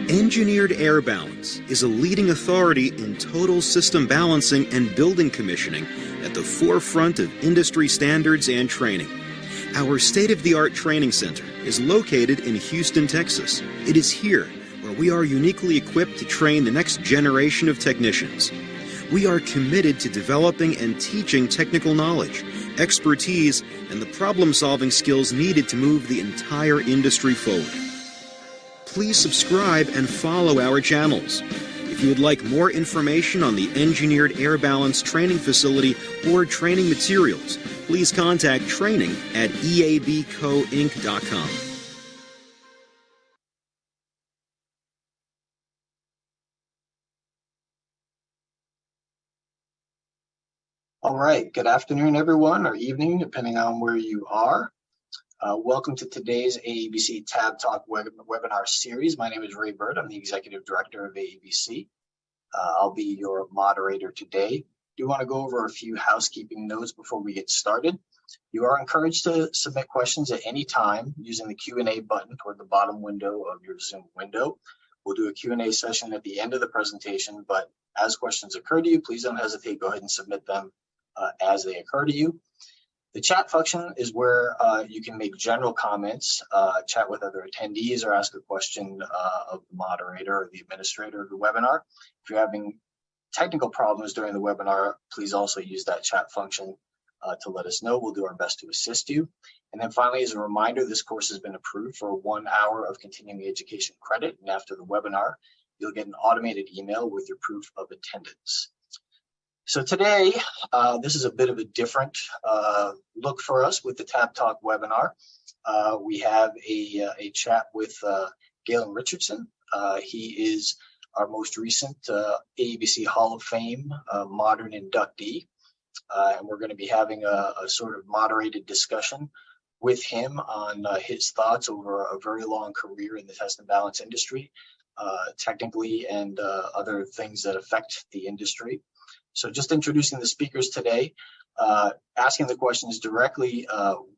Engineered Air Balance is a leading authority in total system balancing and building commissioning at the forefront of industry standards and training. Our state-of-the-art training center is located in Houston, Texas. It is here where we are uniquely equipped to train the next generation of technicians. We are committed to developing and teaching technical knowledge, expertise, and the problem-solving skills needed to move the entire industry forward. Please subscribe and follow our channels. If you would like more information on the Engineered Air Balance Training Facility or training materials, please contact training@eabcoinc.com. All right, good afternoon, everyone, or evening, depending on where you are. Welcome to today's AABC Tab Talk webinar series. My name is Ray Bird. I'm the Executive Director of AABC. I'll be your moderator today. Do want to go over a few housekeeping notes before we get started. You are encouraged to submit questions at any time using the Q&A button toward the bottom window of your Zoom window. We'll do a Q&A session at the end of the presentation, but as questions occur to you, please don't hesitate. Go ahead and submit them as they occur to you. The chat function is where you can make general comments, chat with other attendees, or ask a question of the moderator or the administrator of the webinar. If you're having technical problems during the webinar, please also use that chat function to let us know. We'll do our best to assist you. And then finally, as a reminder, this course has been approved for 1 hour of continuing education credit. And after the webinar, you'll get an automated email with your proof of attendance. So today, this is a bit of a different look for us with the Tab Talk webinar. We have a chat with Gaylon Richardson. He is our most recent AABC Hall of Fame modern inductee. And we're going to be having a sort of moderated discussion with him on his thoughts over a very long career in the test and balance industry, technically, and other things that affect the industry. So just introducing the speakers today, asking the questions directly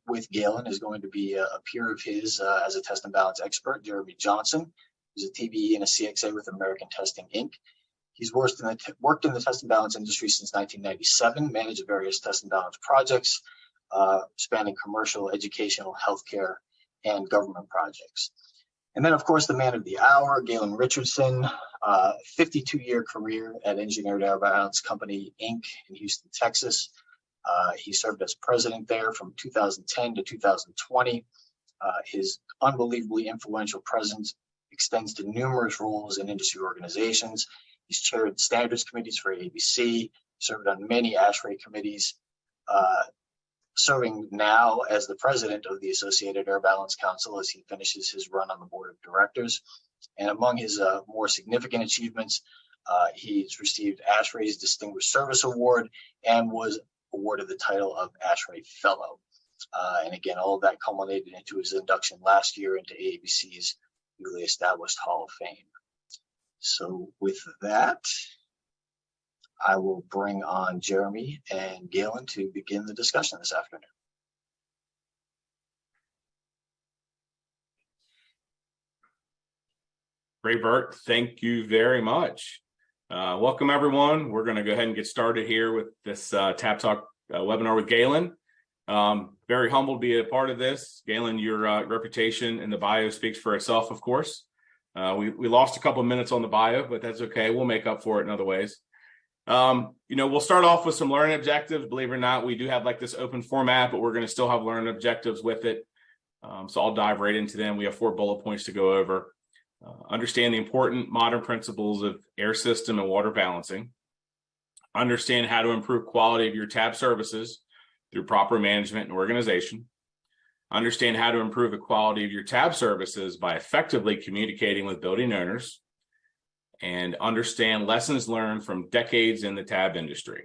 with Gaylon is going to be a peer of his as a test and balance expert, Jeremy Johnson, who's a TBE and a CXA with American Testing, Inc. He's worked in the test and balance industry since 1997, managed various test and balance projects spanning commercial, educational, healthcare, and government projects. And then, of course, the man of the hour, Gaylon Richardson, 52-year career at Engineered Air Balance Company, Inc. in Houston, Texas. He served as president there from 2010 to 2020. His unbelievably influential presence extends to numerous roles in industry organizations. He's chaired standards committees for AABC, served on many ASHRAE committees, serving now as the president of the Associated Air Balance Council as he finishes his run on the board of directors. And among his more significant achievements, he's received ASHRAE's Distinguished Service Award and was awarded the title of ASHRAE Fellow. And again, all of that culminated into his induction last year into AABC's newly established Hall of Fame. So with that, I will bring on Jeremy and Gaylon to begin the discussion this afternoon. Ray Burt, thank you very much. Welcome, everyone. We're going to go ahead and get started here with this Tab Talk webinar with Gaylon. Very humbled to be a part of this. Gaylon, your reputation in the bio speaks for itself, of course. We lost a couple of minutes on the bio, but that's okay. We'll make up for it in other ways. We'll start off with some learning objectives. Believe it or not, we do have like this open format, but we're going to still have learning objectives with it. So I'll dive right into them. We have 4 bullet points to go over. Understand the important modern principles of air system and water balancing. Understand how to improve quality of your tab services through proper management and organization. Understand how to improve the quality of your tab services by effectively communicating with building owners. And understand lessons learned from decades in the tab industry.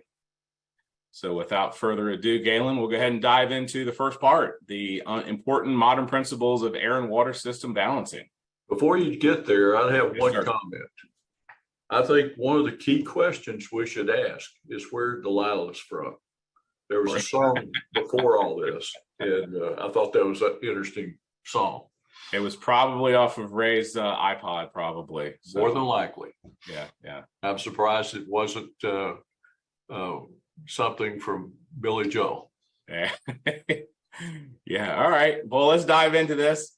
So without further ado, Gaylon, we'll go ahead and dive into the first part, the important modern principles of air and water system balancing. Before you get there, I have Yes, one sir. comment. I think one of the key questions we should ask is where Delilah's from. There was a song before all this, and I thought that was an interesting song. It was probably off of Ray's iPod, probably. So, More than likely. yeah. I'm surprised it wasn't something from Billy Joel. Yeah. Yeah. All right. Well, let's dive into this.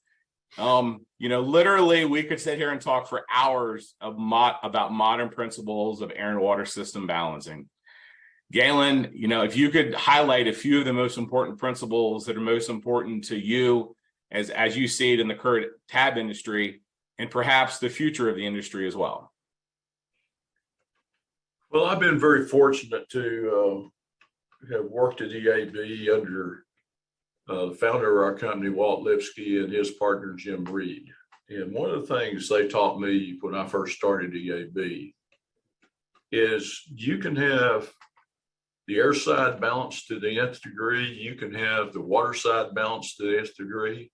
Literally we could sit here and talk for hours about modern principles of air and water system balancing. Gaylon, if you could highlight a few of the most important principles that are most important to you as you see it in the current tab industry and perhaps the future of the industry as well. Well, I've been very fortunate to have worked at EAB under the founder of our company, Walt Lipsky, and his partner, Jim Reed. And one of the things they taught me when I first started EAB is you can have the air side balanced to the nth degree, you can have the water side balanced to the nth degree,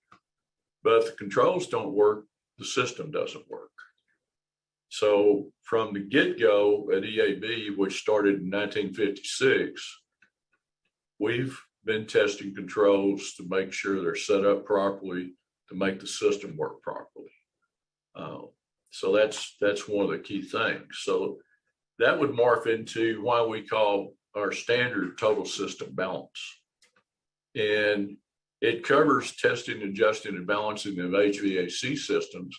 but if the controls don't work, the system doesn't work. So from the get-go at EAB, which started in 1956, we've been testing controls to make sure they're set up properly to make the system work properly. So that's one of the key things. So that would morph into why we call our standard total system balance. And it covers testing, adjusting, and balancing of HVAC systems,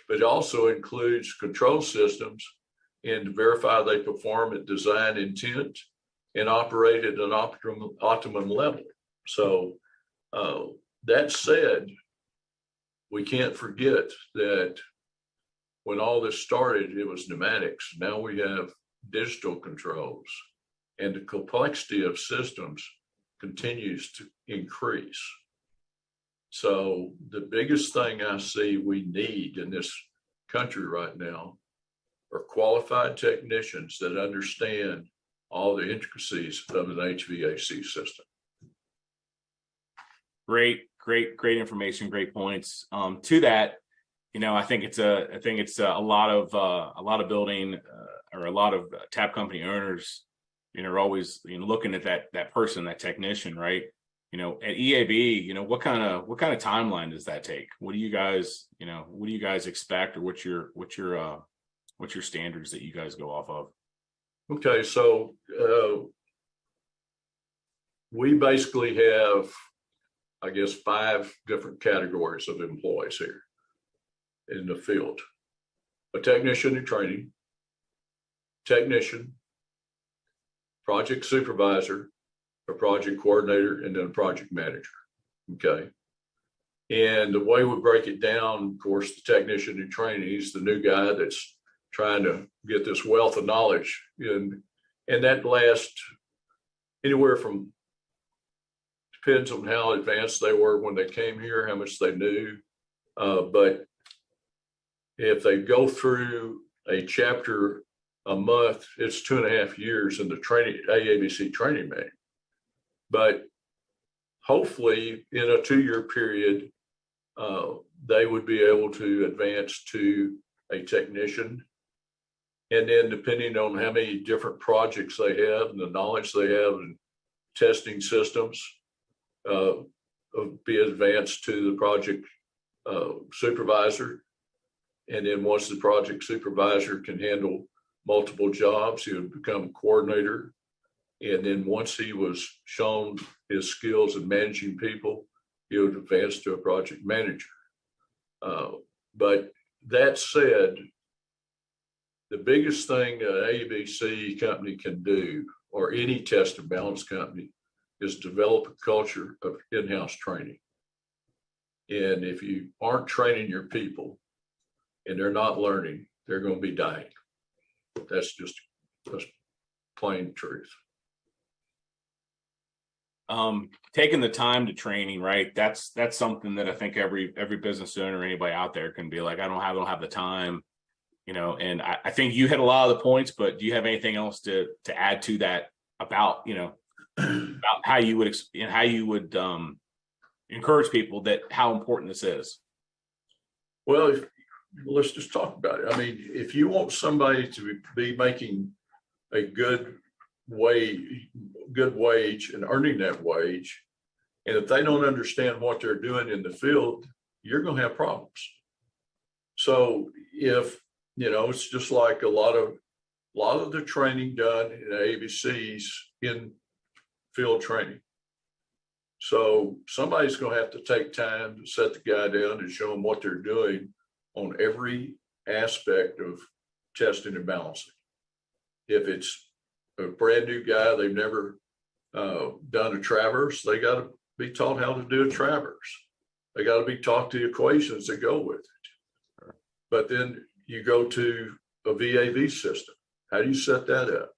but it also includes control systems and to verify they perform at design intent and operate at an optimum level. So that said, we can't forget that when all this started, it was pneumatics. Now we have digital controls, and the complexity of systems continues to increase. So the biggest thing I see we need in this country right now are qualified technicians that understand all the intricacies of an HVAC system. Great information, great points. To that, I think it's a lot of building or a lot of tab company owners, are always looking at that person, that technician, right? At EAB, what kind of timeline does that take? What do you guys expect, or what's your standards that you guys go off of? Okay, so we basically have, I guess, 5 different categories of employees here in the field. A technician in training, technician, project supervisor, a project coordinator, and then a project manager. Okay. And the way we break it down, of course, the technician in training, he's the new guy that's trying to get this wealth of knowledge. And that lasts anywhere from, depends on how advanced they were when they came here, how much they knew. But if they go through a chapter a month, it's 2.5 years in the training, AABC training manual. But hopefully in a 2-year period, they would be able to advance to a technician. And then depending on how many different projects they have and the knowledge they have in testing systems, be advanced to the project supervisor. And then once the project supervisor can handle multiple jobs, he would become a coordinator. And then once he was shown his skills in managing people, he would advance to a project manager. But that said, the biggest thing an ABC company can do, or any test and balance company, is develop a culture of in-house training. And if you aren't training your people and they're not learning, they're going to be dying. That's plain truth. Taking the time to training, right? That's something that I think every business owner, anybody out there can be like, I don't have the time, and I think you hit a lot of the points, but do you have anything else to add to that about, about how you would encourage people that how important this is? Well, let's just talk about it. I mean, if you want somebody to be making a good wage and earning that wage, and if they don't understand what they're doing in the field, you're going to have problems. So if, it's just like a lot of the training done in ABCs in field training. So somebody's going to have to take time to set the guy down and show them what they're doing on every aspect of testing and balancing. If it's a brand new guy, they've never done a traverse, they got to be taught how to do a traverse. They got to be taught the equations that go with it. But then you go to a VAV system. How do you set that up?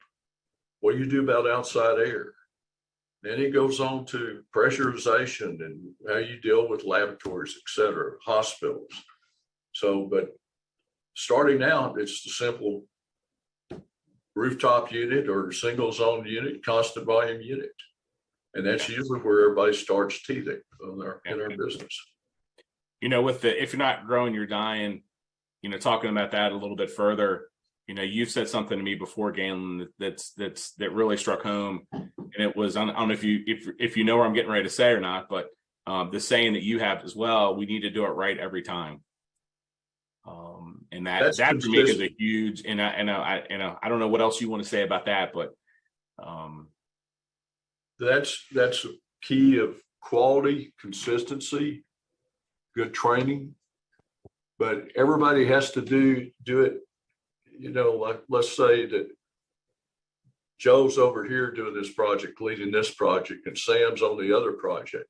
What do you do about outside air? Then he goes on to pressurization and how you deal with laboratories, et cetera, hospitals. So, but starting out, it's the simple rooftop unit or single zone unit, constant volume unit. And that's usually where everybody starts teething in our business. If you're not growing, you're dying, talking about that a little bit further, you've said something to me before, Gaylon, that really struck home. And it was, I don't know if you know what I'm getting ready to say or not, but the saying that you have as well, we need to do it right every time. And that to me is a huge, and I don't know what else you want to say about that, but that's a key of quality, consistency, good training, but everybody has to do it. Like let's say that Joe's over here doing this project, leading this project, and Sam's on the other project.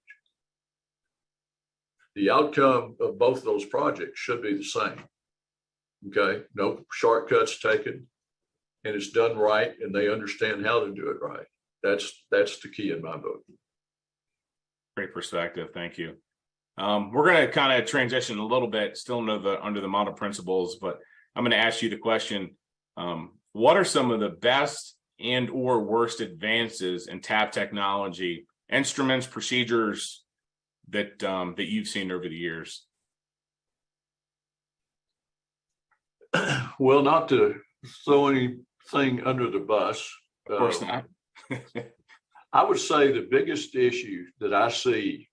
The outcome of both of those projects should be the same. Okay, no shortcuts taken, and it's done right, and they understand how to do it right. That's the key in my book. Great perspective. Thank you. We're going to kind of transition a little bit, still under the model principles, but I'm going to ask you the question: what are some of the best and or worst advances in TAP technology, instruments, procedures that you've seen over the years? Well, not to throw anything under the bus. Of course not. I would say the biggest issue that I see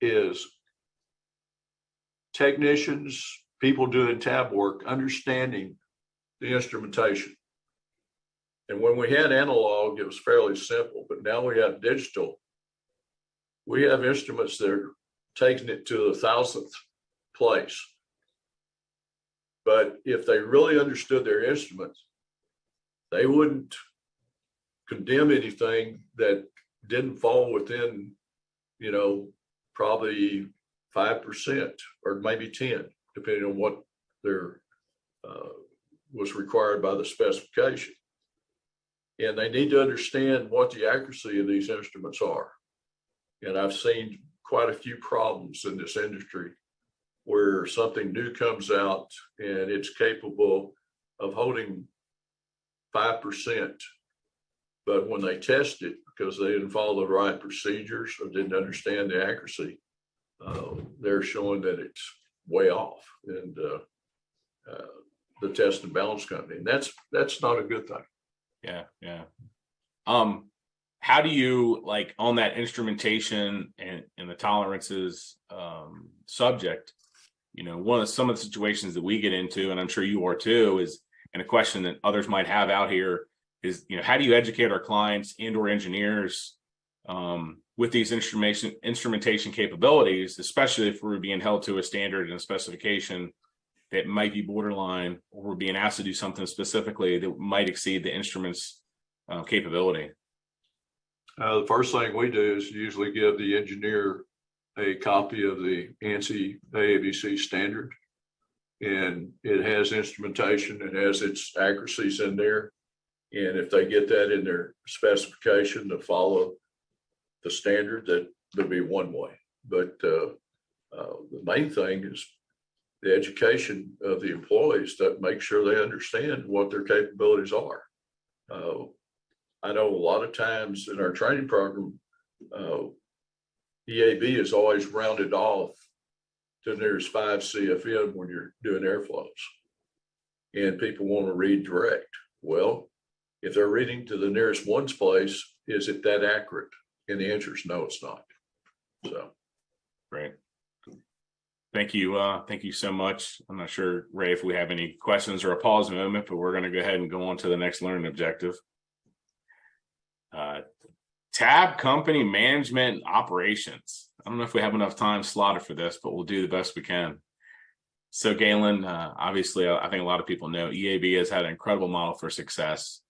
is technicians, people doing tab work, understanding the instrumentation. And when we had analog, it was fairly simple, but now we have digital. We have instruments that are taking it to the 1,000th place. But if they really understood their instruments, they wouldn't condemn anything that didn't fall within, probably 5% or maybe 10, depending on what their was required by the specification. And they need to understand what the accuracy of these instruments are. And I've seen quite a few problems in this industry where something new comes out and it's capable of holding 5%. But when they test it, because they didn't follow the right procedures or didn't understand the accuracy, they're showing that it's way off. And the test and balance company, and that's not a good thing. Yeah. How do you, like, on that instrumentation and the tolerances subject, some of the situations that we get into, and I'm sure you are too, is, and a question that others might have out here is, how do you educate our clients and or engineers with these instrumentation capabilities, especially if we're being held to a standard and a specification that might be borderline, or we're being asked to do something specifically that might exceed the instrument's capability? The first thing we do is usually give the engineer a copy of the ANSI AABC standard, and it has instrumentation, it has its accuracies in there. And if they get that in their specification to follow the standard, that there'll be one way. But the main thing is the education of the employees that make sure they understand what their capabilities are. I know a lot of times in our training program, EAB is always rounded off to the nearest 5 CFM when you're doing airflows. And people want to read direct. Well, if they're reading to the nearest ones place, is it that accurate? And the answer is no, it's not. So. Great. Thank you. Thank you so much. I'm not sure, Ray, if we have any questions or a pause moment, but we're going to go ahead and go on to the next learning objective. Tab company management operations. I don't know if we have enough time slotted for this, but we'll do the best we can. So Gaylon, obviously, I think a lot of people know EAB has had an incredible model for success.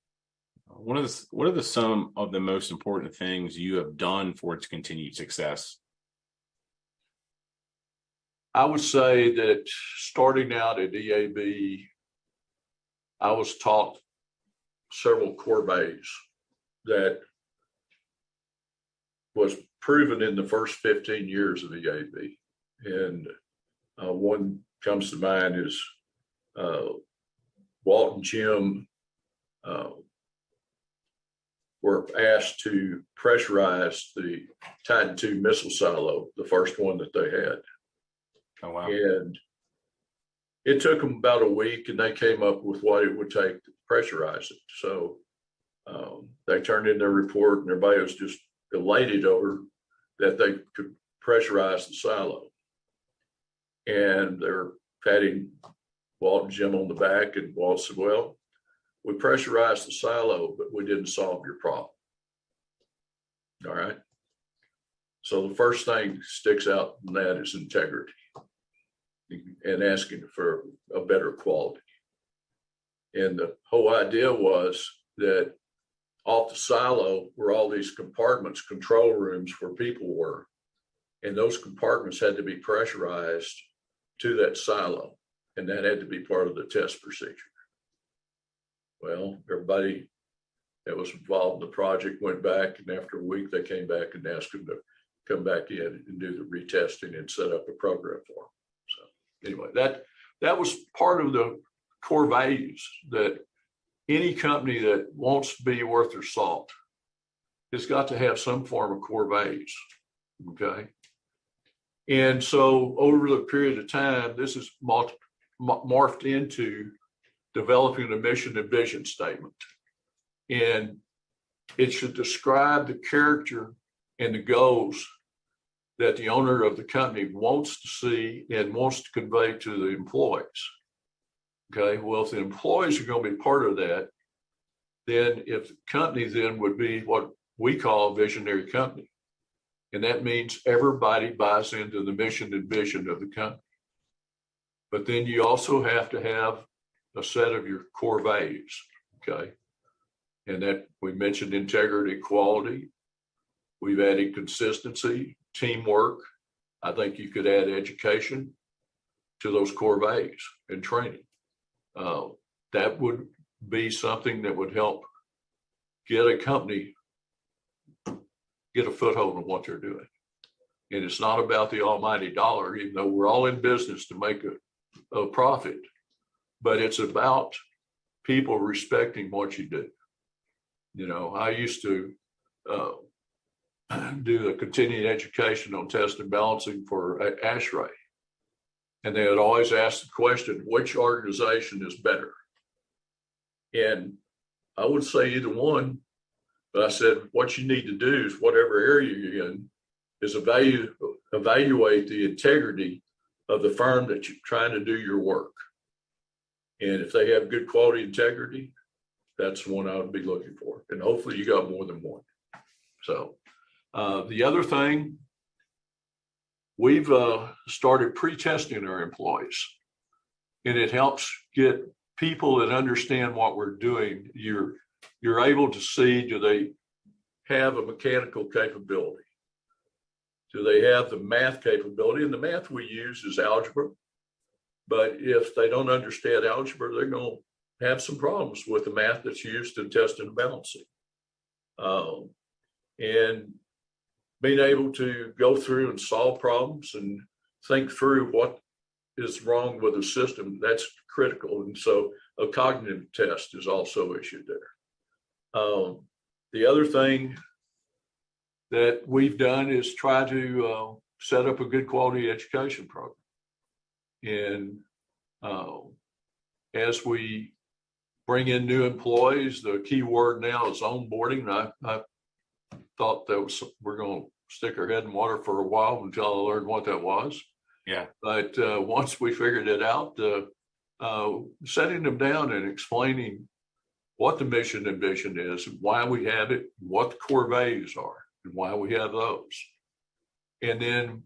What are some of the most important things you have done for its continued success? I would say that starting out at EAB, I was taught several core values that was proven in the first 15 years of EAB. And one comes to mind is Walt and Jim were asked to pressurize the Titan II missile silo, the first one that they had. Oh, wow. And it took them about a week, and they came up with what it would take to pressurize it. So they turned in their report, and everybody was just elated over that they could pressurize the silo. And they're patting Walt and Jim on the back, and Walt said, well, we pressurized the silo, but we didn't solve your problem. All right. So the first thing sticks out from that is integrity and asking for a better quality. And the whole idea was that off the silo were all these compartments, control rooms where people were. And those compartments had to be pressurized to that silo. And that had to be part of the test procedure. Well, everybody that was involved in the project went back, and after a week, they came back and asked them to come back in and do the retesting and set up a program for them. So anyway, that was part of the core values that any company that wants to be worth their salt has got to have some form of core values. Okay. And so over the period of time, this has morphed into developing a mission and vision statement. And it should describe the character and the goals that the owner of the company wants to see and wants to convey to the employees. Okay, well, if the employees are going to be part of that, then if the company then would be what we call a visionary company. And that means everybody buys into the mission and vision of the company. But then you also have to have a set of your core values, okay? And that we mentioned integrity, quality. We've added consistency, teamwork. I think you could add education to those core values and training. That would be something that would help get a company, get a foothold in what they're doing. And it's not about the almighty dollar, even though we're all in business to make a profit, but it's about people respecting what you do. You know, I used to do the continuing education on test and balancing for ASHRAE. And they would always ask the question, which organization is better? And I would say either one, but I said, what you need to do is whatever area you're in is evaluate the integrity of the firm that you're trying to do your work. And if they have good quality integrity, that's the one I would be looking for. And hopefully you got more than one. So the other thing, we've started pre-testing our employees, and it helps get people that understand what we're doing. You're able to see, do they have a mechanical capability? Do they have the math capability? And the math we use is algebra. But if they don't understand algebra, they're going to have some problems with the math that's used in testing and balancing. And being able to go through and solve problems and think through what is wrong with the system, that's critical. And so a cognitive test is also issued there. The other thing that we've done is try to set up a good quality education program. And as we bring in new employees, the key word now is onboarding. I thought we're going to stick our head in water for a while until I learned what that was. Yeah. But once we figured it out, setting them down and explaining what the mission and vision is, and why we have it, what the core values are, and why we have those. And then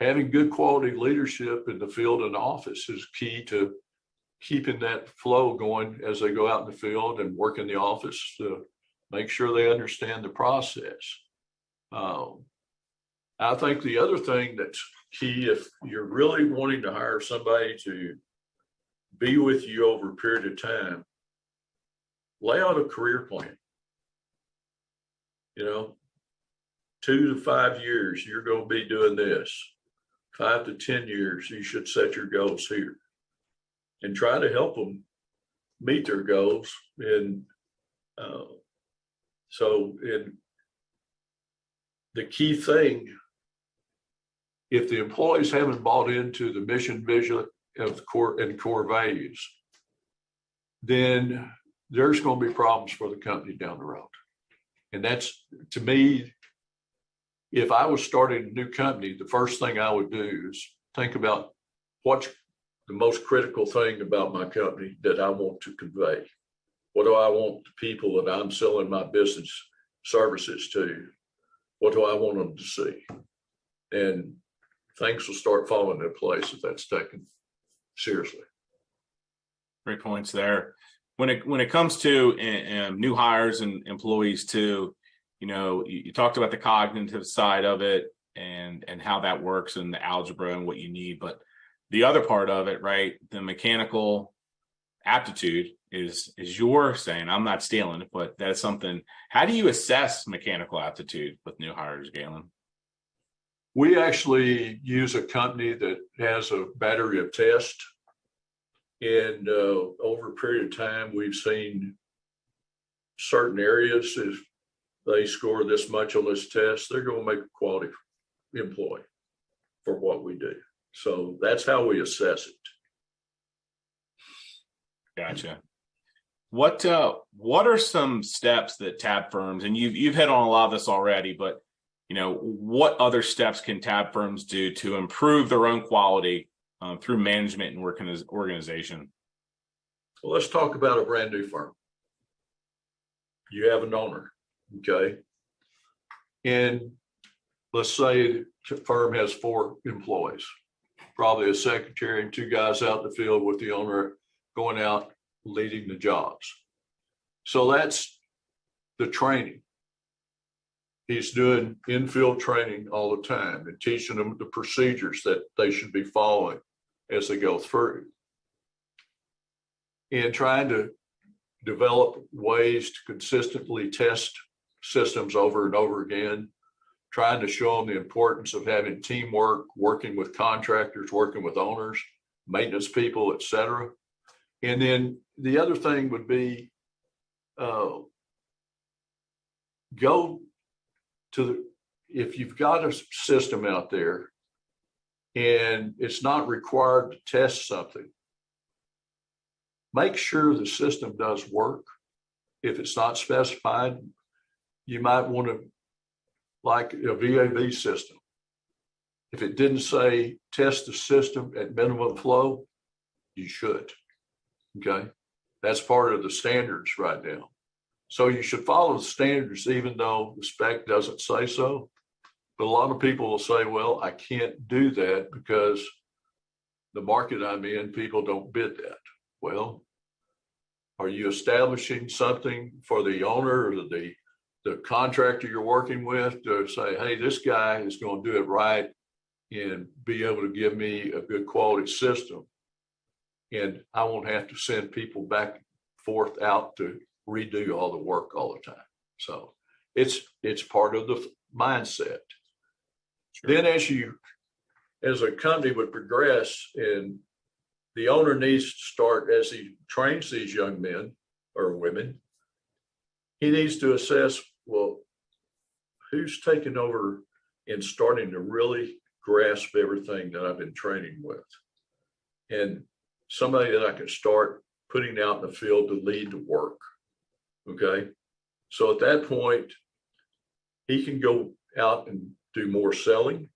having good quality leadership in the field and office is key to keeping that flow going as they go out in the field and work in the office to make sure they understand the process. I think the other thing that's key, if you're really wanting to hire somebody to be with you over a period of time, lay out a career plan. 2 to 5 years, you're going to be doing this. 5 to 10 years, you should set your goals here and try to help them meet their goals. And the key thing, if the employees haven't bought into the mission, vision of the core values, then there's going to be problems for the company down the road. And that's, to me, if I was starting a new company, the first thing I would do is think about what's the most critical thing about my company that I want to convey. What do I want the people that I'm selling my business services to, what do I want them to see? And things will start falling into place if that's taken seriously. Great points there. When it comes to new hires and employees too, you talked about the cognitive side of it and how that works and the algebra and what you need, but the other part of it, right, the mechanical aptitude is your saying. I'm not stealing it, but that's something. How do you assess mechanical aptitude with new hires, Gaylon? We actually use a company that has a battery of tests. And over a period of time, we've seen certain areas, if they score this much on this test, they're going to make a quality employee for what we do. So that's how we assess it. Gotcha. What are some steps that tab firms, and you've hit on a lot of this already, but what other steps can tab firms do to improve their own quality through management and organization? Well, let's talk about a brand new firm. You have an owner, okay? And let's say the firm has 4 employees, probably a secretary and 2 guys out in the field with the owner going out leading the jobs. So that's the training. He's doing in-field training all the time and teaching them the procedures that they should be following as they go through. And trying to develop ways to consistently test systems over and over again, trying to show them the importance of having teamwork, working with contractors, working with owners, maintenance people, et cetera. And then the other thing would be if you've got a system out there and it's not required to test something, make sure the system does work. If it's not specified, you might want to, like a VAB system. If it didn't say test the system at minimum flow, you should. Okay, that's part of the standards right now. So you should follow the standards even though the spec doesn't say so. But a lot of people will say, well, I can't do that because the market I'm in, people don't bid that. Well, are you establishing something for the owner or the contractor you're working with to say, hey, this guy is going to do it right and be able to give me a good quality system? And I won't have to send people back and forth out to redo all the work all the time. So it's part of the mindset. Sure. Then as a company would progress and the owner needs to start, as he trains these young men or women, he needs to assess, well, who's taking over and starting to really grasp everything that I've been training with, and somebody that I can start putting out in the field to lead the work. Okay. So at that point, he can go out and do more selling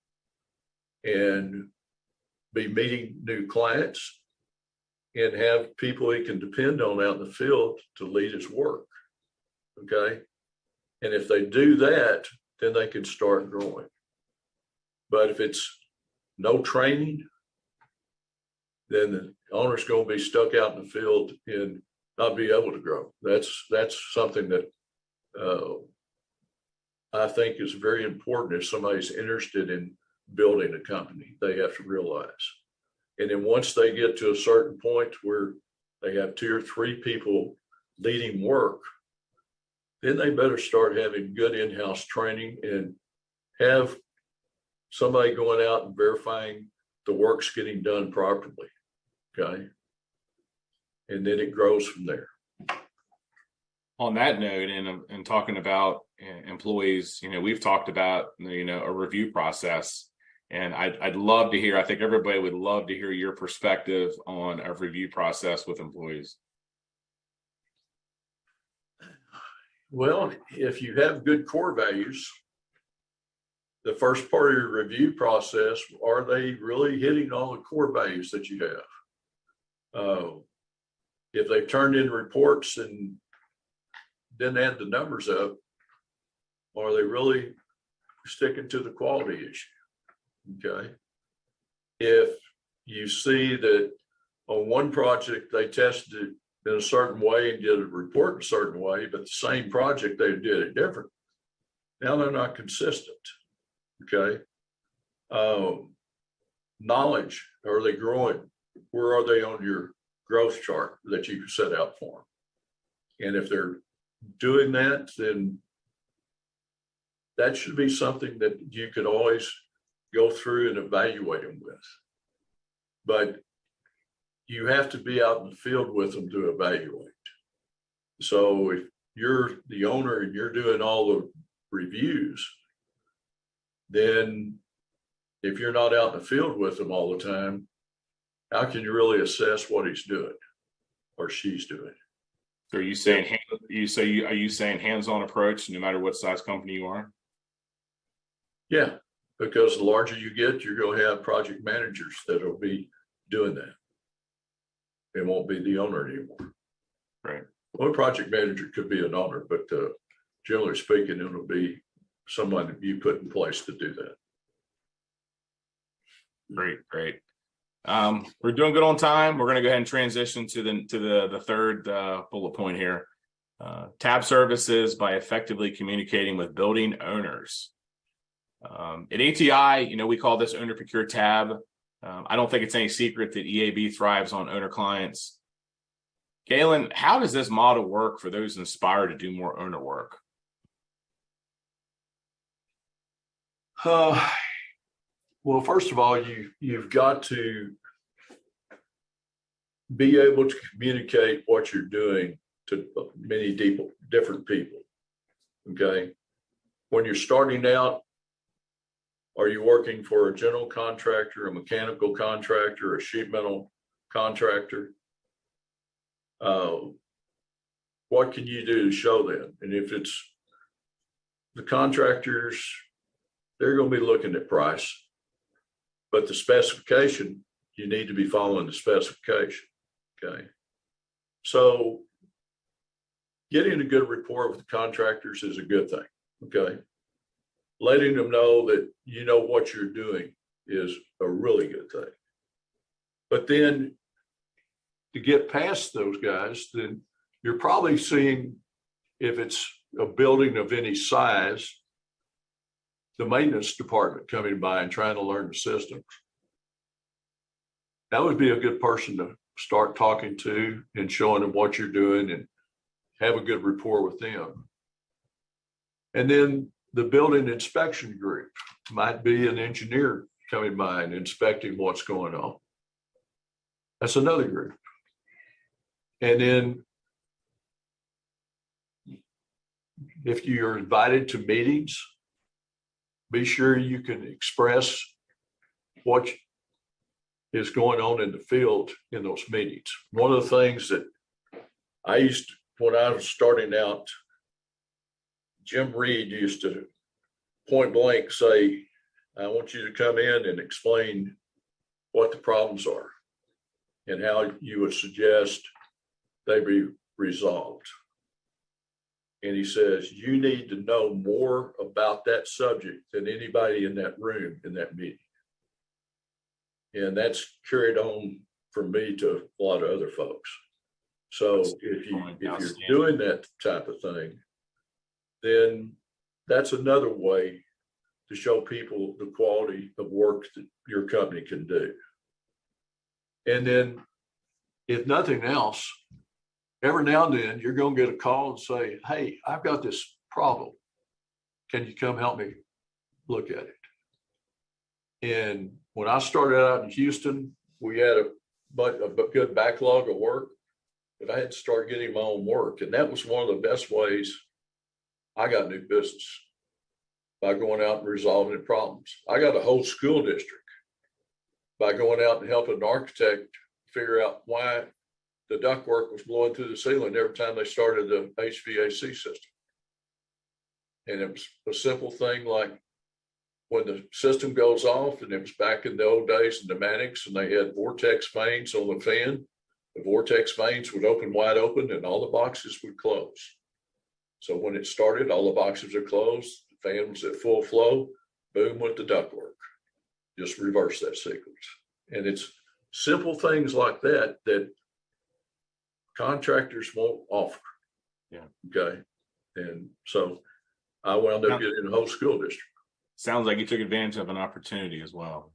and be meeting new clients and have people he can depend on out in the field to lead his work. Okay. And if they do that, then they can start growing. But if it's no training, then the owner's going to be stuck out in the field and not be able to grow. That's something that I think is very important if somebody's interested in building a company. They have to realize. And then once they get to a certain point where they have 2 or 3 people leading work, then they better start having good in-house training and have somebody going out and verifying the work's getting done properly. Okay. And then it grows from there. On that note, and talking about employees, we've talked about, a review process, and I'd love to hear, I think everybody would love to hear your perspective on a review process with employees. Well, if you have good core values, the first part of your review process, are they really hitting all the core values that you have? If they've turned in reports and didn't add the numbers up, are they really sticking to the quality issue? Okay. If you see that on one project they tested it in a certain way and did a report in a certain way, but the same project they did it different, now they're not consistent. Okay. Knowledge, are they growing? Where are they on your growth chart that you set out for them? And if they're doing that, then that should be something that you could always go through and evaluate them with. But you have to be out in the field with them to evaluate. So if you're the owner and you're doing all the reviews, then if you're not out in the field with them all the time, how can you really assess what he's doing or she's doing? So are you saying are you saying hands-on approach no matter what size company you are? Yeah, because the larger you get, you're going to have project managers that will be doing that. It won't be the owner anymore. Right. Well, a project manager could be an owner, but generally speaking, it'll be someone that you put in place to do that. Great. We're doing good on time. We're going to go ahead and transition to the third bullet point here. TAB services by effectively communicating with building owners. At ATI, we call this owner procure TAB. I don't think it's any secret that EAB thrives on owner clients. Gaylon, how does this model work for those inspired to do more owner work? Well, first of all, you've got to be able to communicate what you're doing to many different people. Okay. When you're starting out, are you working for a general contractor, a mechanical contractor, a sheet metal contractor? What can you do to show them? And if it's the contractors, they're going to be looking at price, but the specification, you need to be following the specification. Okay. So getting a good rapport with the contractors is a good thing. Okay. Letting them know that you know what you're doing is a really good thing. But then to get past those guys, then you're probably seeing, if it's a building of any size, the maintenance department coming by and trying to learn the systems. That would be a good person to start talking to and showing them what you're doing and have a good rapport with them. And then the building inspection group might be an engineer coming by and inspecting what's going on. That's another group. And then if you're invited to meetings, be sure you can express what is going on in the field in those meetings. One of the things that when I was starting out, Jim Reed used to point blank say, I want you to come in and explain what the problems are and how you would suggest they be resolved. And he says, you need to know more about that subject than anybody in that room in that meeting. And that's carried on from me to a lot of other folks. So if you're doing that type of thing, then that's another way to show people the quality of work that your company can do. And then if nothing else, every now and then you're going to get a call and say, hey, I've got this problem. Can you come help me look at it? And when I started out in Houston, we had a good backlog of work, but I had to start getting my own work. And that was one of the best ways I got new business, by going out and resolving the problems. I got a whole school district by going out and helping an architect figure out why the ductwork was blowing through the ceiling every time they started the HVAC system. And it was a simple thing like when the system goes off, and it was back in the old days in pneumatics, and they had vortex vanes on the fan. The vortex vanes would open wide open and all the boxes would close. So when it started, all the boxes are closed, the fan was at full flow, boom went the ductwork. Just reverse that sequence. And it's simple things like that that contractors won't offer. Yeah. Okay. And so I wound up getting a whole school district. Sounds like you took advantage of an opportunity as well.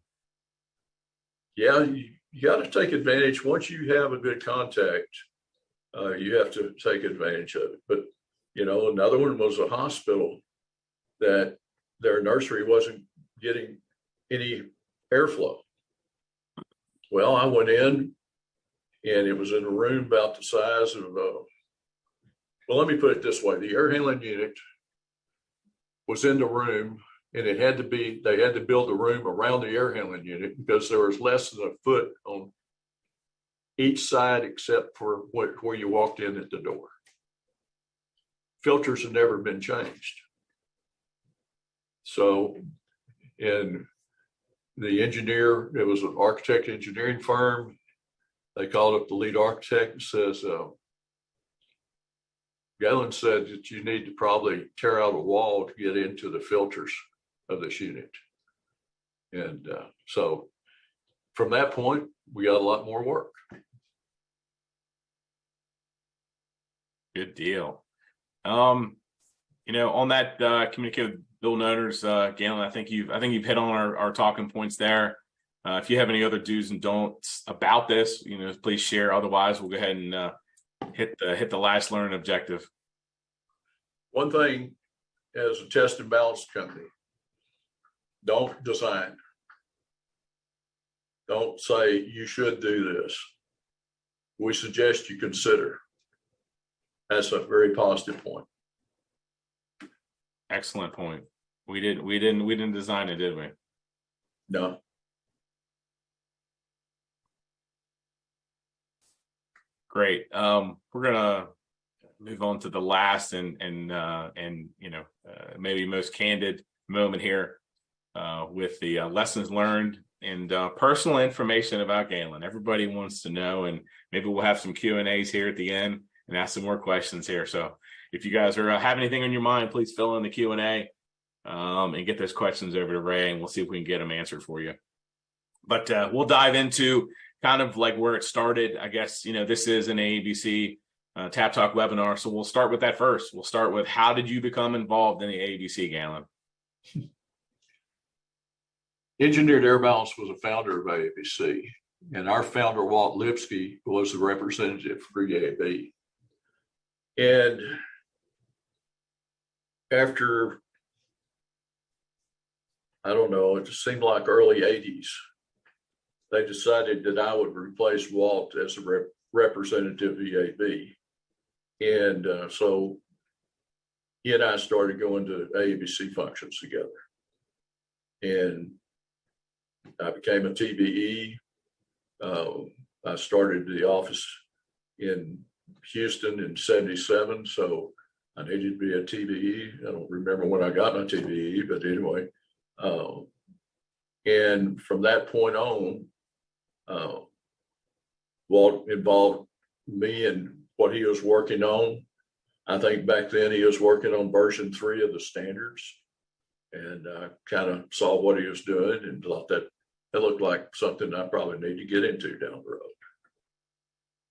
Yeah, you got to take advantage. Once you have a good contact, you have to take advantage of it. But, you know, another one was a hospital that their nursery wasn't getting any airflow. Well, I went in, and it was in a room about the size of, well, let me put it this way. The air handling unit was in the room, and they had to build the room around the air handling unit because there was less than a foot on each side except for where you walked in at the door. Filters had never been changed. So, and the engineer, it was an architect engineering firm. They called up the lead architect and says, Gaylon said that you need to probably tear out a wall to get into the filters of this unit. And so from that point, we got a lot more work. Good deal. You know, on that communicative building owners, Gaylon, I think you've hit on our talking points there. If you have any other do's and don'ts about this, you know, please share. Otherwise, we'll go ahead and hit the last learning objective. One thing, as a test and balance company, don't design. Don't say you should do this. We suggest you consider. That's a very positive point. Excellent point. We didn't design it, did we? No. Great. We're gonna move on to the last and you know, maybe most candid moment here with the lessons learned and personal information about Gaylon. Everybody wants to know, and maybe we'll have some Q&As here at the end and ask some more questions here. So if you guys are have anything on your mind, please fill in the Q&A and get those questions over to Ray, and we'll see if we can get them answered for you. But we'll dive into kind of like where it started. I guess, you know, this is an AABC Tap Talk webinar, so we'll start with that first. We'll start with, how did you become involved in the AABC, Gaylon? Engineered Air Balance was a founder of AABC, and our founder, Walt Lipsky, was the representative for EAB. And after, I don't know, it seemed like early 80s, they decided that I would replace Walt as a representative of EAB. And so he and I started going to AABC functions together. And I became a TBE. I started the office in Houston in '77, so I needed to be a TBE. I don't remember when I got my TBE, but anyway. And from that point on, Walt involved me in what he was working on. I think back then he was working on version 3 of the standards, and I kind of saw what he was doing and thought that it looked like something I probably need to get into down the road.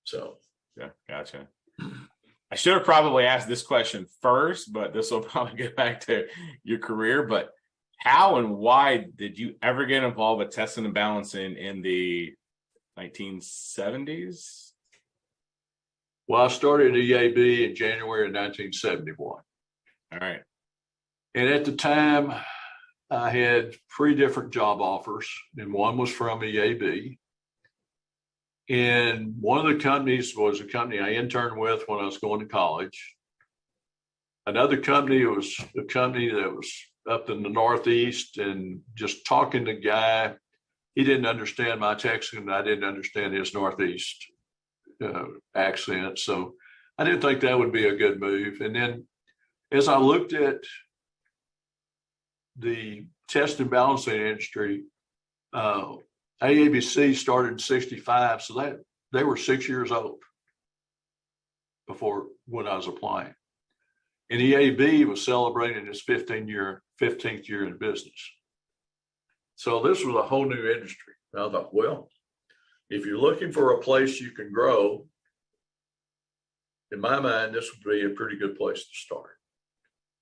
So, yeah, gotcha. I should have probably asked this question first, but this will probably get back to your career. But how and why did you ever get involved with testing and balancing in the 1970s? well, I started EAB in January of 1971. All right. And at the time, I had 3 different job offers, and one was from EAB. And one of the companies was a company I interned with when I was going to college. Another company was a company that was up in the Northeast, and just talking to the guy, he didn't understand my Texan, and I didn't understand his Northeast accent. So I didn't think that would be a good move. And then as I looked at the test and balancing industry, AABC started in '65, so that they were 6 years old before when I was applying. And EAB was celebrating its 15th year in business. So this was a whole new industry. And I thought, well, if you're looking for a place you can grow, in my mind, this would be a pretty good place to start.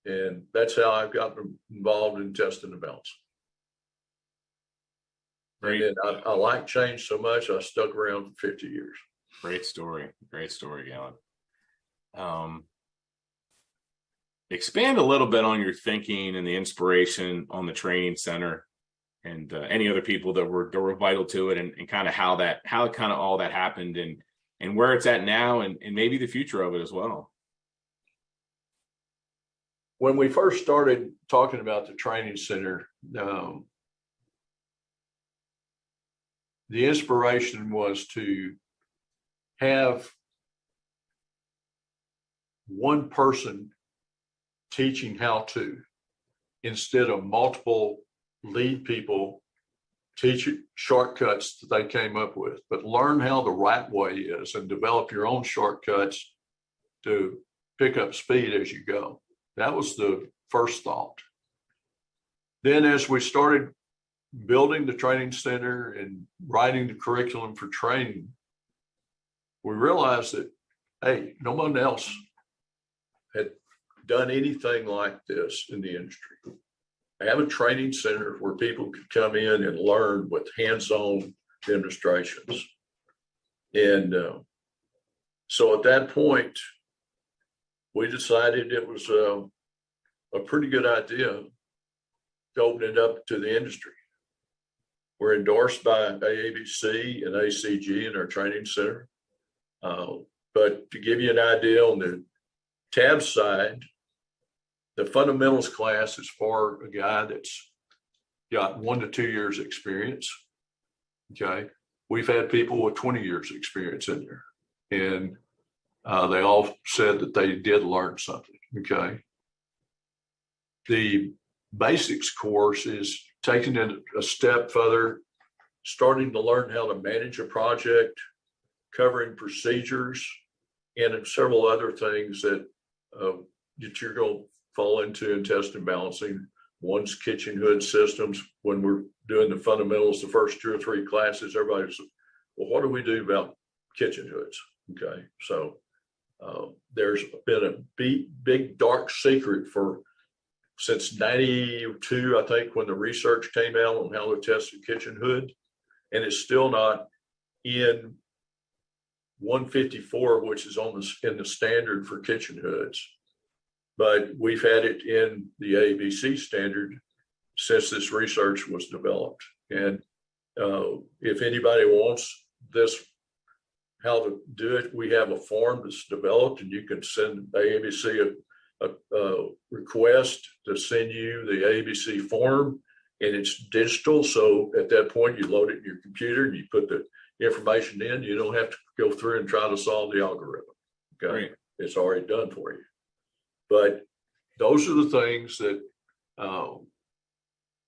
And that's how I've gotten involved in testing and balancing. Great. And then I like change so much, I stuck around for 50 years. Great story, Gaylon. Expand a little bit on your thinking and the inspiration on the training center and any other people that were vital to it, and kind of how kind of all that happened, and where it's at now, and maybe the future of it as well. When we first started talking about the training center, the inspiration was to have one person teaching how to, instead of multiple lead people teach shortcuts that they came up with, but learn how the right way is and develop your own shortcuts to pick up speed as you go. That was the first thought. Then as we started building the training center and writing the curriculum for training, we realized that, hey, no one else had done anything like this in the industry. I have a training center where people could come in and learn with hands-on demonstrations. And so at that point, we decided it was a pretty good idea to open it up to the industry. We're endorsed by AABC and ACG in our training center. But to give you an idea on the TAB side, the fundamentals class is for a guy that's got 1 to 2 years experience. Okay. We've had people with 20 years experience in there, and they all said that they did learn something. Okay. The basics course is taking it a step further, starting to learn how to manage a project, covering procedures, and several other things that you're going to fall into in test and balancing. One's kitchen hood systems. When we're doing the fundamentals, the first 2 or 3 classes, everybody's, well, what do we do about kitchen hoods? Okay, so there's been a big dark secret since 92, I think, when the research came out on how to test a kitchen hood, and it's still not in 154, which is in the standard for kitchen hoods. But we've had it in the AABC standard since this research was developed. And if anybody wants this, how to do it, we have a form that's developed, and you can send AABC a request to send you the AABC form, and it's digital. So at that point, you load it in your computer and you put the information in. You don't have to go through and try to solve the algorithm. Okay, Right. It's already done for you. But those are the things that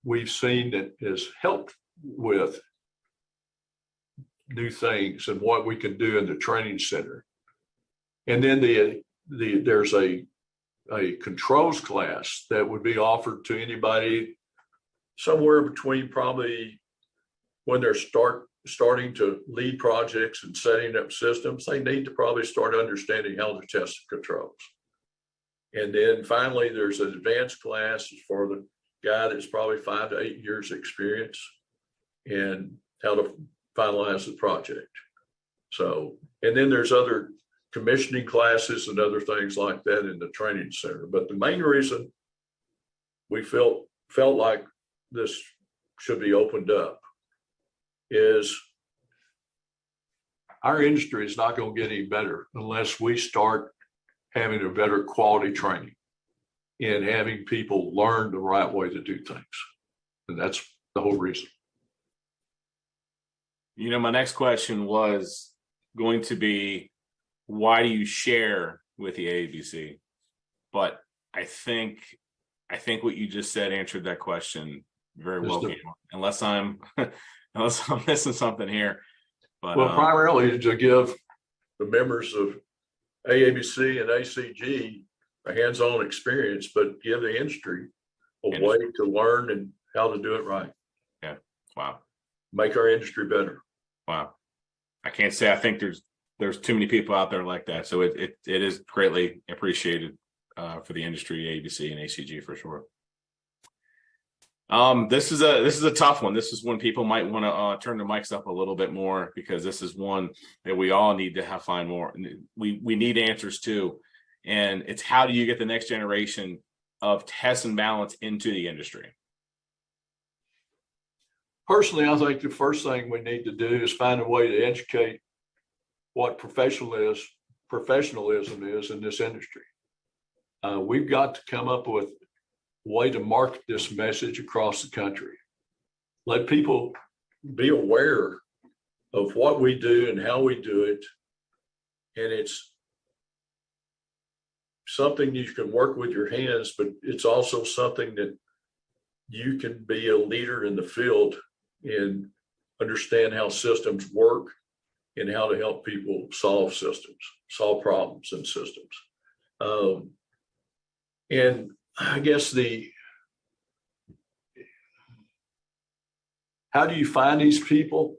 we've seen that has helped with new things and what we can do in the training center. And then there's a controls class that would be offered to anybody somewhere between probably when they're starting to lead projects and setting up systems. They need to probably start understanding how to test the controls. And then finally, there's an advanced class for the guy that's probably 5 to 8 years experience and how to finalize the project. So, and then there's other commissioning classes and other things like that in the training center. But the main reason we felt like this should be opened up is our industry is not going to get any better unless we start having a better quality training and having people learn the right way to do things. And that's the whole reason. You know, my next question was going to be, why do you share with the AABC? But I think what you just said answered that question very well, unless I'm missing something here. But well, primarily to give the members of AABC and ACG a hands-on experience, but give the industry a way to learn and how to do it right. Yeah. Wow. Make our industry better. Wow. I can't say I think there's too many people out there like that. So it is greatly appreciated for the industry, AABC and ACG for sure. This is a tough one. This is when people might want to turn their mics up a little bit more, because this is one that we all need to find more. We need answers to, and it's how do you get the next generation of test and balance into the industry? Personally, I think the first thing we need to do is find a way to educate what professionalism is in this industry. We've got to come up with a way to market this message across the country. Let people be aware of what we do and how we do it. And it's something you can work with your hands, but it's also something that you can be a leader in the field and understand how systems work and how to help people solve problems in systems. And I guess how do you find these people?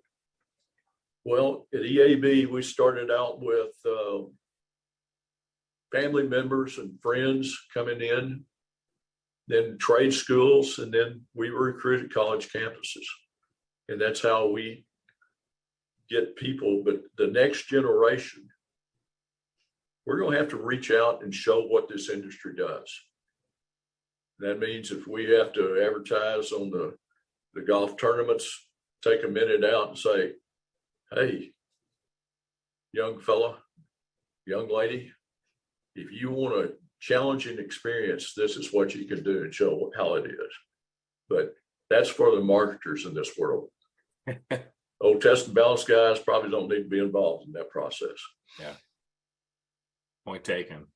Well, at EAB, we started out with family members and friends coming in, then trade schools, and then we recruited college campuses. And that's how we get people. But the next generation, we're going to have to reach out and show what this industry does. That means if we have to advertise on the golf tournaments, take a minute out and say, hey, young fella, young lady, if you want a challenging experience, this is what you can do and show how it is. But that's for the marketers in this world. Old test and balance guys probably don't need to be involved in that process. Yeah. Point taken.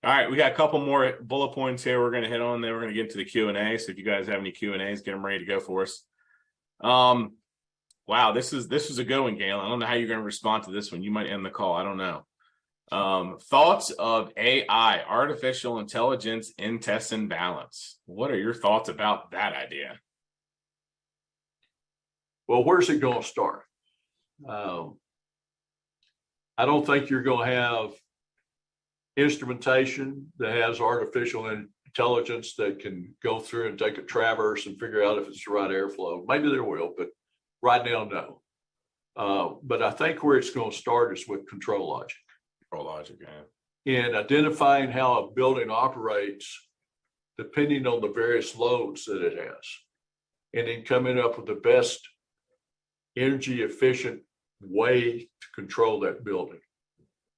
All right, we got a couple more bullet points here we're going to hit on. Then we're going to get into the Q&A. So if you guys have any Q&As, get them ready to go for us. Wow, this is a good one, Gaylon. I don't know how you're going to respond to this one. You might end the call. I don't know. Thoughts of AI, artificial intelligence in test and balance. What are your thoughts about that idea? Well, where's it going to start? I don't think you're going to have instrumentation that has artificial intelligence that can go through and take a traverse and figure out if it's the right airflow. Maybe there will, but right now, no. But I think where it's going to start is with control logic. Control logic, yeah. And identifying how a building operates depending on the various loads that it has. And then coming up with the best energy efficient way to control that building.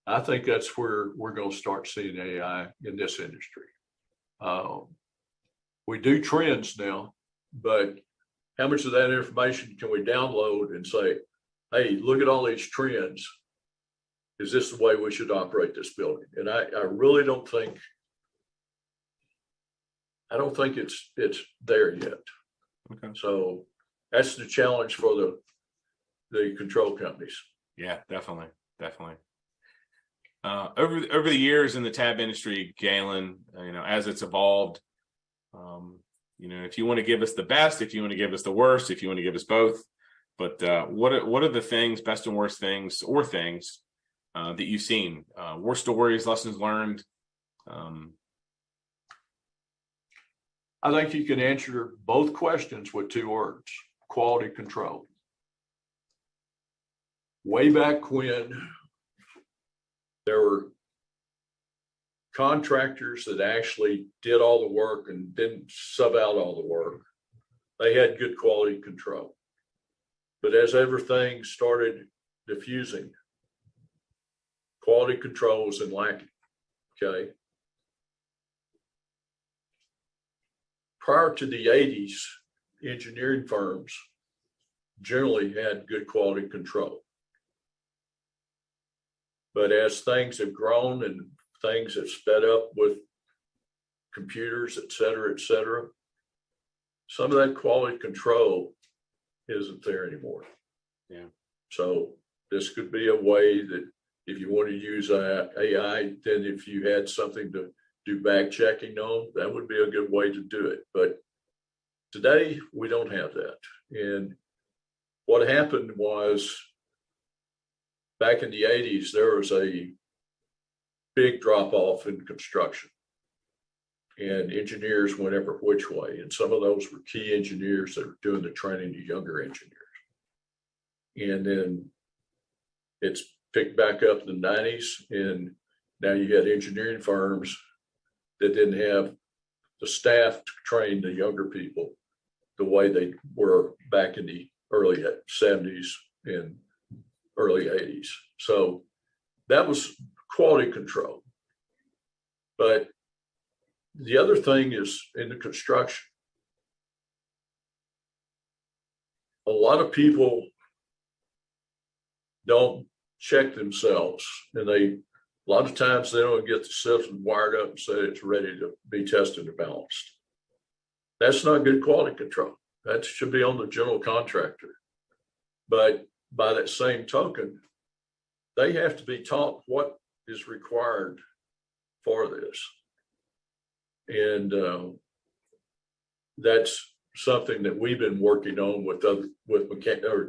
I think that's where we're going to start seeing AI in this industry. We do trends now. but how much of that information can we download and say, hey, look at all these trends. Is this the way we should operate this building? And I really don't think it's there yet. Okay. So that's the challenge for the control companies. Yeah, definitely. Over the years in the tab industry, Gaylon, as it's evolved, if you want to give us the best, if you want to give us the worst, if you want to give us both, but what are the things, best and worst things, or things that you've seen, war stories, lessons learned? I think you can answer both questions with two words: quality control. Way back when there were contractors that actually did all the work and didn't sub out all the work, they had good quality control. But as everything started diffusing, quality control was lacking. Okay. Prior to the 80s, engineering firms generally had good quality control. But as things have grown and things have sped up with computers, et cetera, some of that quality control isn't there anymore. Yeah. So this could be a way that if you want to use AI, then if you had something to do back checking on, that would be a good way to do it. But today we don't have that. And what happened was, back in the 80s, there was a big drop off in construction, and engineers went every which way. And some of those were key engineers that were doing the training to younger engineers. And then it's picked back up in the 90s, and now you had engineering firms that didn't have the staff to train the younger people the way they were back in the early 70s and early 80s. So that was quality control. But the other thing is, in the construction, a lot of people don't check themselves, and a lot of times they don't get the system wired up and say it's ready to be tested and balanced. That's not good quality control. That should be on the general contractor. But by that same token, they have to be taught what is required for this. And that's something that we've been working on with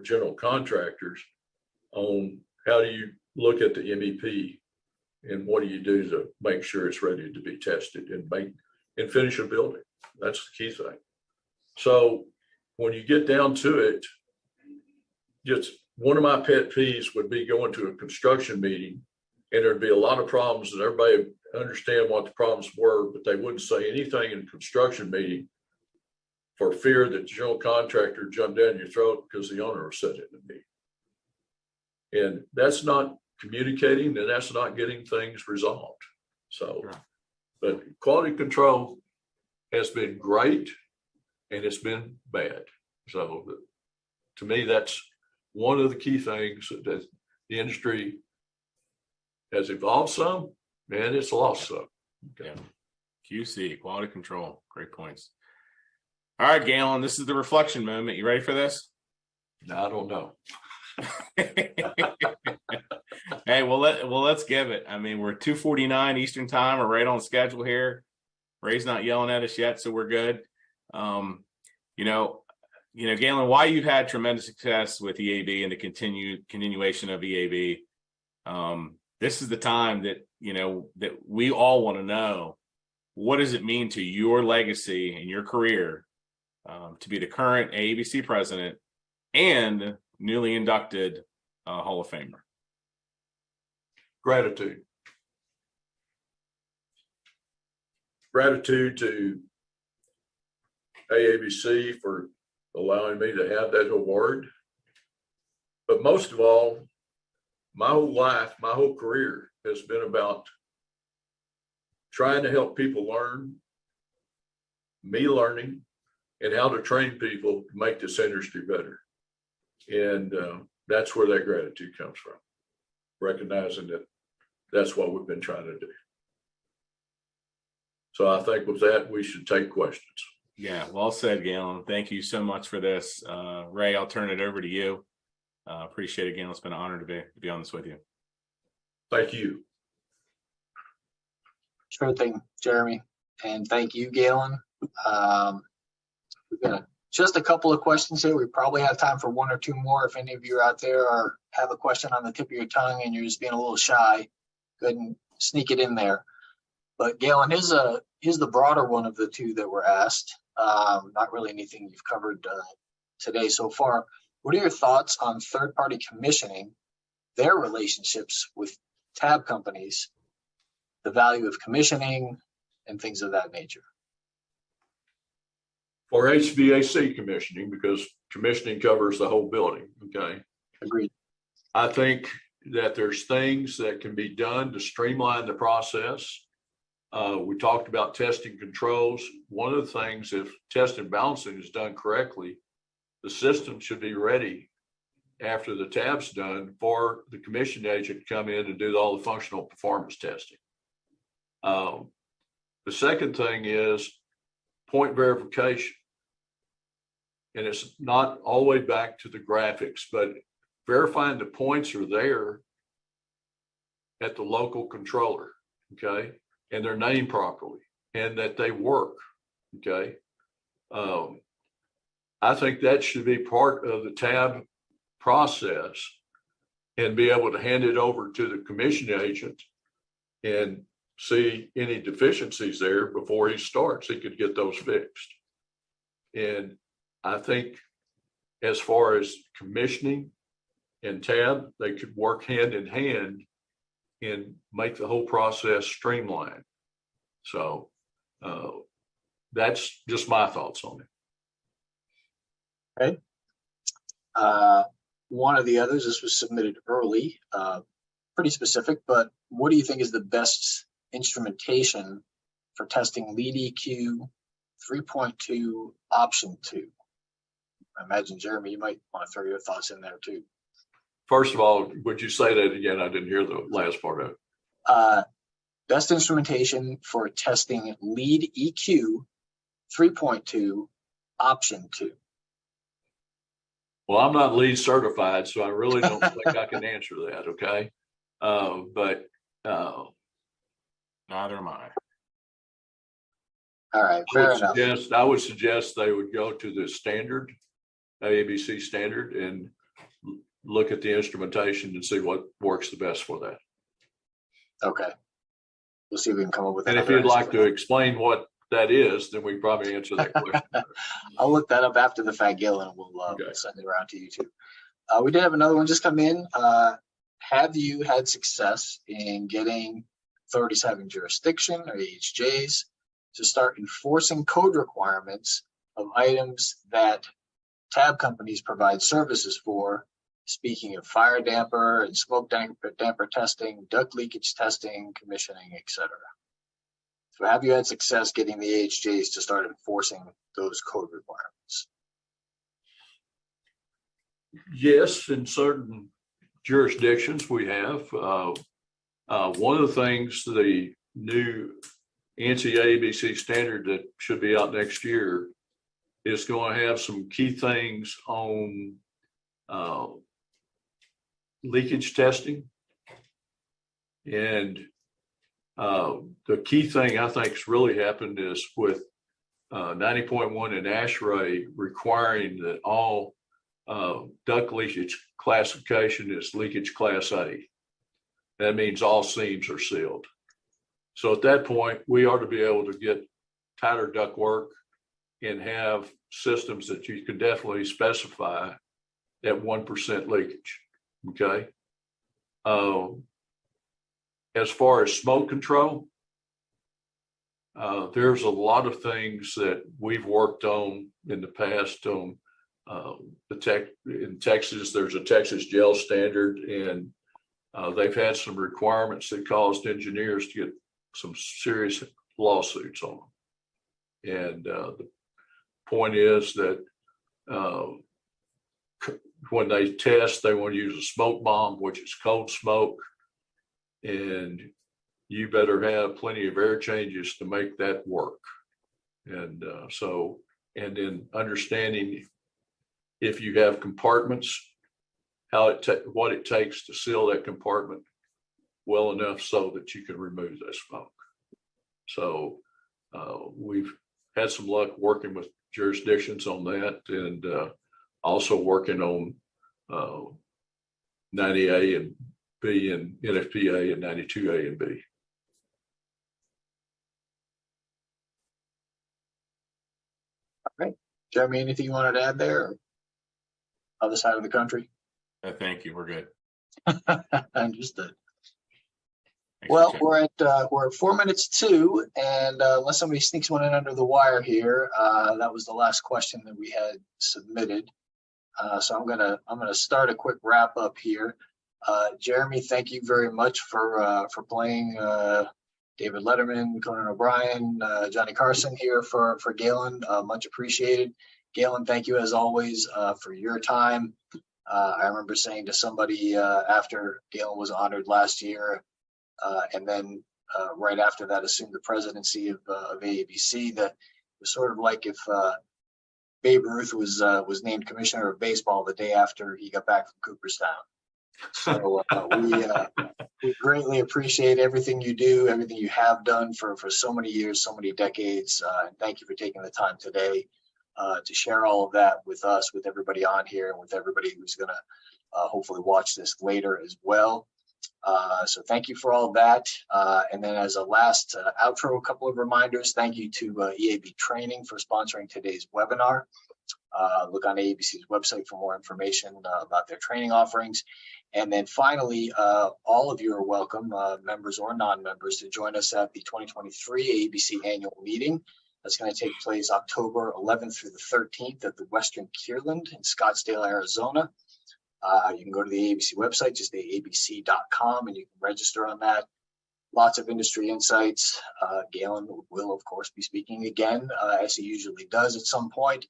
general contractors on. How do you look at the MEP, and what do you do to make sure it's ready to be tested and finish a building? That's the key thing. So when you get down to it, just one of my pet peeves would be going to a construction meeting, and there'd be a lot of problems, and everybody would understand what the problems were, but they wouldn't say anything in a construction meeting for fear that the general contractor jumped down your throat because the owner said it in the meeting. And that's not communicating, and that's not getting things resolved. So, but quality control has been great, and it's been bad. So to me, that's one of the key things that the industry has evolved some, and it's lost some. Okay. Yeah. QC, quality control, great points. All right, Gaylon, this is the reflection moment. You ready for this? No, I don't know. Hey, let's give it. I mean, we're 2:49 Eastern time. We're right on schedule here. Ray's not yelling at us yet, so we're good. Gaylon, why you've had tremendous success with EAB and the continuation of EAB. This is the time that that we all want to know, what does it mean to your legacy and your career to be the current AABC president and newly inducted Hall of Famer? Gratitude. Gratitude to AABC for allowing me to have that award. But most of all, my whole life, my whole career has been about trying to help people learn, me learning, and how to train people to make this industry better. And that's where that gratitude comes from, recognizing that that's what we've been trying to do. So I think with that, we should take questions. Yeah, well said, Gaylon. Thank you so much for this. Ray, I'll turn it over to you. Appreciate it, Gaylon. It's been an honor to be on this with you. Thank you. Sure thing, Jeremy. And thank you, Gaylon. We've got just a couple of questions here. We probably have time for one or two more. If any of you out there have a question on the tip of your tongue and you're just being a little shy, go ahead and sneak it in there. But Gaylon, here's the broader one of the two that were asked. Not really anything you've covered today so far. What are your thoughts on third-party commissioning, their relationships with tab companies, the value of commissioning, and things of that nature? For HVAC commissioning, because commissioning covers the whole building, okay? Agreed. I think that there's things that can be done to streamline the process. We talked about testing controls. One of the things, if test and balancing is done correctly, the system should be ready after the tab's done for the commission agent to come in and do all the functional performance testing. The second thing is point verification. And it's not all the way back to the graphics, but verifying the points are there at the local controller, okay? And they're named properly and that they work, okay? I think that should be part of the tab process and be able to hand it over to the commission agent and see any deficiencies there before he starts. He could get those fixed. And I think as far as commissioning and tab, they could work hand in hand and make the whole process streamlined. So that's just my thoughts on it. Okay. One of the others, this was submitted early, pretty specific, but what do you think is the best instrumentation for testing lead EQ 3.2 option 2? I imagine, Jeremy, you might want to throw your thoughts in there too. First of all, would you say that again? I didn't hear the last part of it. Best instrumentation for testing lead EQ 3.2 option 2. Well, I'm not lead certified, so I really don't think I can answer that. Okay. But neither am I. All right. Fair enough. I would suggest they would go to the standard, AABC standard, and look at the instrumentation and see what works the best for that. Okay. We'll see if we can come up with. And if you'd like to explain what that is, then we can probably answer that question. I'll look that up after the fact, Gaylon, and we'll send it around to you too. We did have another one just come in. Have you had success in getting authorities having jurisdiction or AHJs to start enforcing code requirements of items that tab companies provide services for? Speaking of fire damper and smoke damper testing, duct leakage testing, commissioning, etc. So have you had success getting the AHJs to start enforcing those code requirements? Yes, in certain jurisdictions we have. One of the things, the new ANSI AABC standard that should be out next year is going to have some key things on leakage testing. And the key thing I think has really happened is with 90.1 and ASHRAE requiring that all duct leakage classification is leakage class A. That means all seams are sealed. So at that point, we ought to be able to get tighter duct work and have systems that you can definitely specify at 1% leakage. Okay. As far as smoke control, there's a lot of things that we've worked on in the past on in Texas. There's a Texas gel standard, and they've had some requirements that caused engineers to get some serious lawsuits on them. And the point is that when they test, they want to use a smoke bomb, which is cold smoke, and you better have plenty of air changes to make that work. And and then understanding if you have compartments, what it takes to seal that compartment well enough so that you can remove that smoke. So we've had some luck working with jurisdictions on that, and also working on 90A and B and NFPA and 92A and B. All right. Jeremy, anything you wanted to add there? Or other side of the country? Thank you. We're good. Understood. Thanks Well, for checking. we're at 4 minutes to, and unless somebody sneaks one in under the wire here, that was the last question that we had submitted. So I'm gonna start a quick wrap up here. Jeremy, thank you very much for playing David Letterman, Conan O'Brien, Johnny Carson here for Gaylon. Much appreciated. Gaylon, thank you as always for your time. I remember saying to somebody after Gaylon was honored last year, and then right after that assumed the presidency of AABC, that it was sort of like if Babe Ruth was named commissioner of baseball the day after he got back from Cooperstown. So we greatly appreciate everything you do, everything you have done for so many years, so many decades. And thank you for taking the time today to share all of that with us, with everybody on here, and with everybody who's going to hopefully watch this later as well. So thank you for all of that. And then as a last outro, a couple of reminders. Thank you to EAB Training for sponsoring today's webinar. Look on AABC's website for more information about their training offerings. And then finally, all of you are welcome, members or non-members, to join us at the 2023 AABC annual meeting. That's going to take place October 11th through the 13th at the Western Kierland in Scottsdale, Arizona. You can go to the AABC website, just aabc.com, and you can register on that. Lots of industry insights. Gaylon will, of course, be speaking again, as he usually does at some point.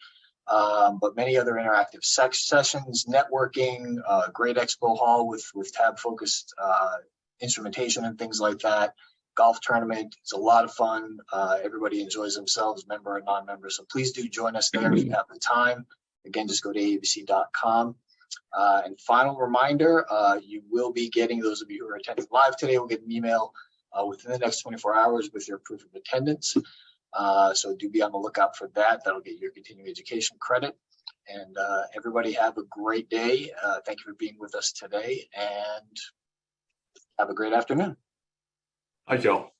But many other interactive sessions, networking, great expo hall with tab-focused instrumentation and things like that. Golf tournament. It's a lot of fun. Everybody enjoys themselves, member and non-member. So please do join us there if you have the time. Again, just go to aabc.com. And final reminder, you will be getting, those of you who are attending live today will get an email within the next 24 hours with your proof of attendance. So do be on the lookout for that. That'll get your continuing education credit. And everybody have a great day. Thank you for being with us today, and have a great afternoon. Hi, Joe.